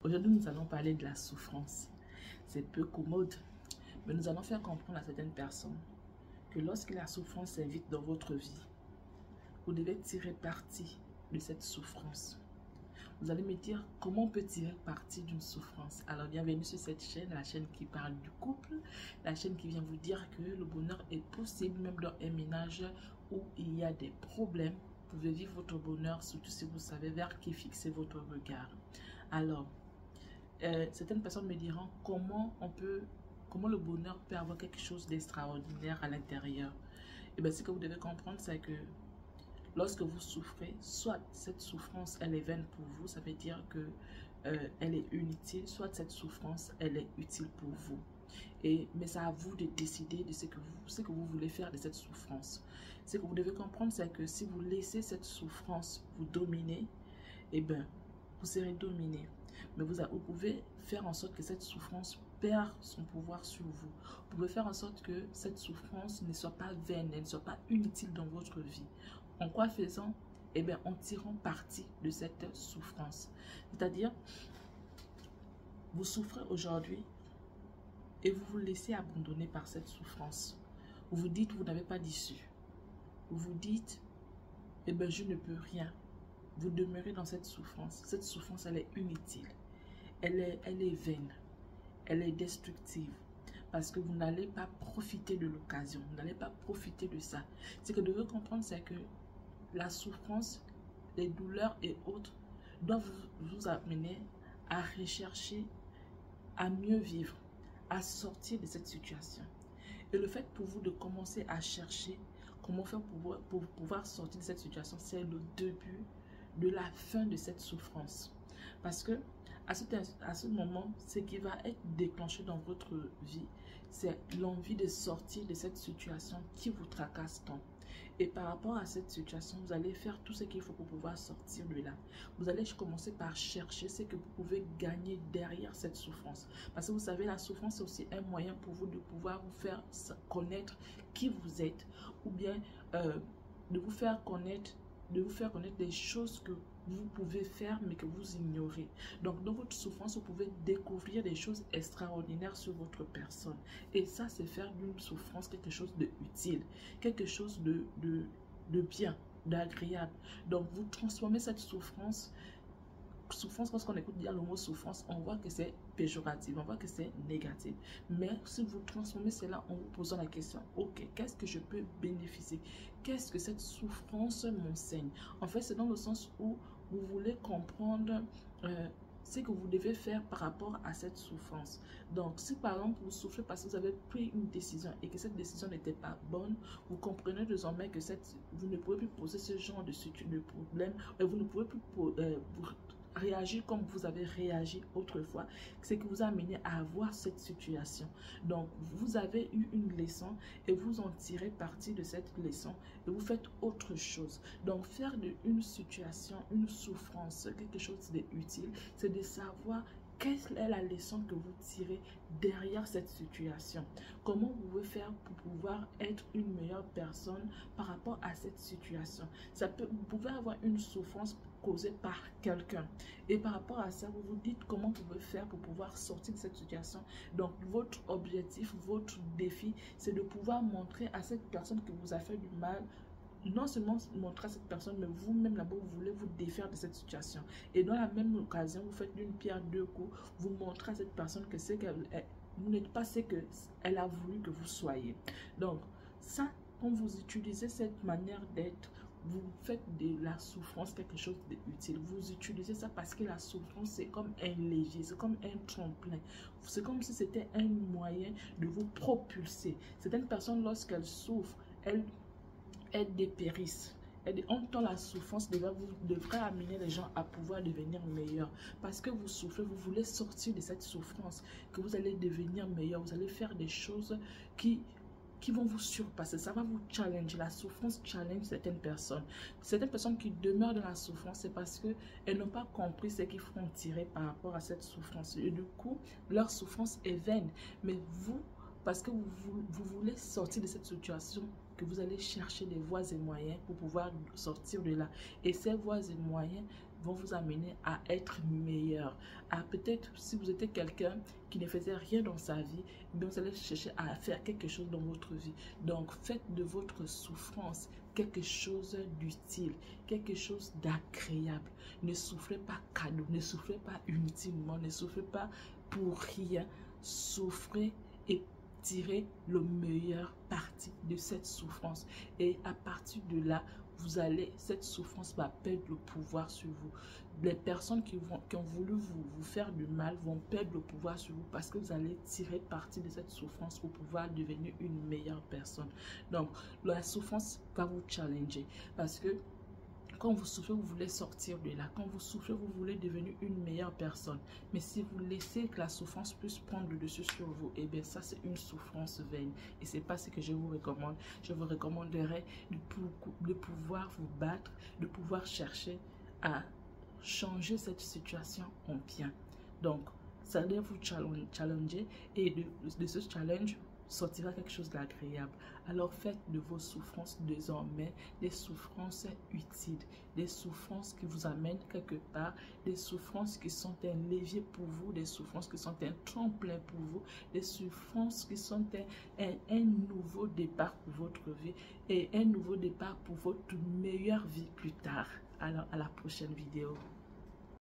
Aujourd'hui, nous allons parler de la souffrance. C'est peu commode, mais nous allons faire comprendre à certaines personnes que lorsque la souffrance s'invite dans votre vie, vous devez tirer parti de cette souffrance. Vous allez me dire comment on peut tirer parti d'une souffrance. Alors bienvenue sur cette chaîne, la chaîne qui parle du couple, la chaîne qui vient vous dire que le bonheur est possible même dans un ménage où il y a des problèmes. Vous pouvez vivre votre bonheur, surtout si vous savez vers qui fixer votre regard. Alors, certaines personnes me diront comment le bonheur peut avoir quelque chose d'extraordinaire à l'intérieur. Et bien ce que vous devez comprendre, c'est que lorsque vous souffrez, soit cette souffrance elle est vaine pour vous, ça veut dire que elle est inutile, soit cette souffrance elle est utile pour vous. Mais c'est à vous de décider de ce que vous voulez faire de cette souffrance. Ce que vous devez comprendre, c'est que si vous laissez cette souffrance vous dominer, eh bien, vous serez dominé. Mais vous pouvez faire en sorte que cette souffrance perd son pouvoir sur vous. Vous pouvez faire en sorte que cette souffrance ne soit pas vaine, elle ne soit pas inutile dans votre vie. En quoi faisant? Eh bien, en tirant parti de cette souffrance. C'est-à-dire, vous souffrez aujourd'hui et vous vous laissez abandonner par cette souffrance. Vous vous dites, vous n'avez pas d'issue. Vous vous dites, eh bien, je ne peux rien. Vous demeurez dans cette souffrance. Cette souffrance, elle est inutile. Elle est vaine. Elle est destructive. Parce que vous n'allez pas profiter de l'occasion. Vous n'allez pas profiter de ça. Ce que vous devez comprendre, c'est que la souffrance, les douleurs et autres doivent vous amener à rechercher, à mieux vivre, à sortir de cette situation. Et le fait pour vous de commencer à chercher comment faire pour pouvoir sortir de cette situation, c'est le début de la fin de cette souffrance. Parce que à ce moment, ce qui va être déclenché dans votre vie, c'est l'envie de sortir de cette situation qui vous tracasse tant. Et par rapport à cette situation, vous allez faire tout ce qu'il faut pour pouvoir sortir de là. Vous allez commencer par chercher ce que vous pouvez gagner derrière cette souffrance. Parce que vous savez, la souffrance est aussi un moyen pour vous de pouvoir vous faire connaître qui vous êtes. Ou bien de vous faire connaître des choses que vous pouvez faire mais que vous ignorez. Donc dans votre souffrance, vous pouvez découvrir des choses extraordinaires sur votre personne. Et ça, c'est faire d'une souffrance quelque chose de utile, quelque chose de bien, d'agréable. Donc vous transformez cette souffrance, lorsqu'on écoute dire le mot souffrance, on voit que c'est péjoratif, on voit que c'est négatif. Mais si vous transformez cela en vous posant la question, ok, qu'est-ce que je peux bénéficier? Qu'est-ce que cette souffrance m'enseigne? En fait, c'est dans le sens où vous voulez comprendre ce que vous devez faire par rapport à cette souffrance. Donc, si par exemple vous souffrez parce que vous avez pris une décision et que cette décision n'était pas bonne, vous comprenez désormais que vous ne pouvez plus poser ce genre de problème, et vous ne pouvez plus réagir comme vous avez réagi autrefois, c'est que vous a amené à avoir cette situation. Donc, vous avez eu une leçon et vous en tirez parti de cette leçon et vous faites autre chose. Donc, faire d'une situation, une souffrance, quelque chose d'utile, c'est de savoir quelle est la leçon que vous tirez derrière cette situation. Comment vous pouvez faire pour pouvoir être une meilleure personne par rapport à cette situation. Vous pouvez avoir une souffrance causée par quelqu'un. Et par rapport à ça, vous vous dites comment vous pouvez faire pour pouvoir sortir de cette situation. Donc, votre objectif, votre défi, c'est de pouvoir montrer à cette personne qui vous a fait du mal, non seulement montrer à cette personne, mais vous-même là-bas, vous voulez vous défaire de cette situation. Et dans la même occasion, vous faites d'une pierre deux coups, vous montrez à cette personne que vous n'êtes pas ce qu'elle a voulu que vous soyez. Donc, ça, quand vous utilisez cette manière d'être, vous faites de la souffrance quelque chose d'utile. Vous utilisez ça parce que la souffrance, c'est comme un léger, c'est comme un tremplin. C'est comme si c'était un moyen de vous propulser. Certaines personnes, lorsqu'elles souffrent, elles dépérissent. En temps, la souffrance devrait amener les gens à pouvoir devenir meilleurs. Parce que vous souffrez, vous voulez sortir de cette souffrance, que vous allez devenir meilleur. Vous allez faire des choses qui vont vous surpasser. Ça va vous challenger. La souffrance challenge certaines personnes. Certaines personnes qui demeurent dans la souffrance, c'est parce qu'elles n'ont pas compris ce qu'il faut en tirer par rapport à cette souffrance. Et du coup, leur souffrance est vaine. Mais vous, parce que vous voulez sortir de cette situation, que vous allez chercher des voies et moyens pour pouvoir sortir de là. Et ces voies et moyens vont vous amener à être meilleur. À peut-être, si vous étiez quelqu'un qui ne faisait rien dans sa vie, bien vous allez chercher à faire quelque chose dans votre vie. Donc, faites de votre souffrance quelque chose d'utile, quelque chose d'agréable. Ne souffrez pas cadeau, ne souffrez pas inutilement, ne souffrez pas pour rien. Souffrez et tirez le meilleur parti de cette souffrance. Et à partir de là, cette souffrance va perdre le pouvoir sur vous. Les personnes qui ont voulu vous faire du mal vont perdre le pouvoir sur vous parce que vous allez tirer parti de cette souffrance pour pouvoir devenir une meilleure personne. Donc, la souffrance va vous challenger parce que quand vous souffrez, vous voulez sortir de là. Quand vous souffrez, vous voulez devenir une meilleure personne. Mais si vous laissez que la souffrance puisse prendre le dessus sur vous, eh bien ça c'est une souffrance vaine. Et c'est pas ce que je vous recommande. Je vous recommanderais de pouvoir vous battre, de pouvoir chercher à changer cette situation en bien. Donc, ça doit vous challenger et de ce challenge sortira quelque chose d'agréable. Alors faites de vos souffrances désormais des souffrances utiles, des souffrances qui vous amènent quelque part, des souffrances qui sont un levier pour vous, des souffrances qui sont un tremplin pour vous, des souffrances qui sont un nouveau départ pour votre vie et un nouveau départ pour votre meilleure vie plus tard. Alors à la prochaine vidéo.